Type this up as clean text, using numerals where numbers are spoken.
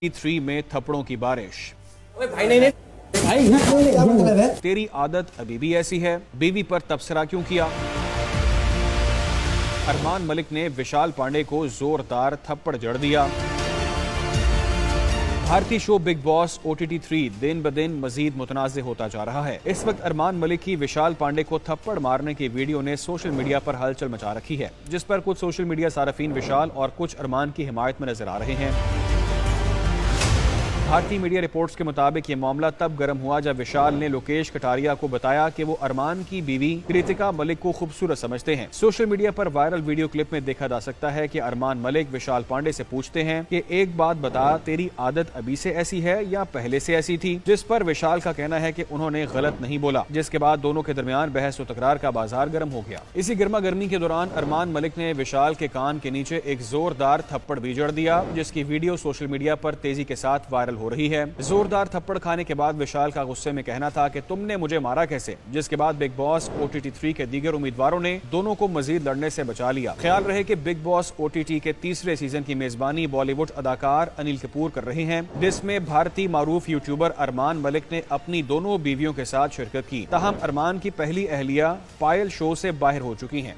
3 में थप्पड़ों की बारिश। भाई नहीं तेरी आदत अभी भी ऐसी है, बीवी पर तबसरा क्यों किया? अरमान मलिक ने विशाल पांडे को जोरदार थप्पड़ जड़ दिया। भारतीय शो बिग बॉस OTT 3 दिन ब दिन मजीद मुतनाज़ होता जा रहा है। इस वक्त अरमान मलिक की विशाल पांडे को थप्पड़ मारने की वीडियो ने सोशल मीडिया पर हलचल मचा रखी है, जिस पर कुछ सोशल मीडिया सारफीन विशाल और कुछ अरमान की हिमायत में नजर आ रहे हैं। भारतीय मीडिया रिपोर्ट्स के मुताबिक ये मामला तब गर्म हुआ जब विशाल ने लोकेश कटारिया को बताया कि वो अरमान की बीवी कृतिका मलिक को खूबसूरत समझते हैं। सोशल मीडिया पर वायरल वीडियो क्लिप में देखा जा सकता है कि अरमान मलिक विशाल पांडे से पूछते हैं कि एक बात बता, तेरी आदत अभी से ऐसी है या पहले से ऐसी थी? जिस पर विशाल का कहना है कि उन्होंने गलत नहीं बोला, जिसके बाद दोनों के दरमियान बहस व तकरार का बाजार गर्म हो गया। इसी गर्मा गर्मी के दौरान अरमान मलिक ने विशाल के कान के नीचे एक जोरदार थप्पड़ भी जड़ दिया, जिसकी वीडियो सोशल मीडिया पर तेजी के साथ वायरल हो रही है। जोरदार थप्पड़ खाने के बाद विशाल का गुस्से में कहना था कि तुमने मुझे मारा कैसे, जिसके बाद बिग बॉस OTT 3 के दीगर उम्मीदवारों ने दोनों को मजीद लड़ने से बचा लिया। ख्याल रहे कि बिग बॉस OTT के तीसरे सीजन की मेजबानी बॉलीवुड अदाकार अनिल कपूर कर रहे हैं, जिसमें भारतीय मारूफ यूट्यूबर अरमान मलिक ने अपनी दोनों बीवियों के साथ शिरकत की। ताहम अरमान की पहली अहलिया पायल शो से बाहर हो चुकी हैं।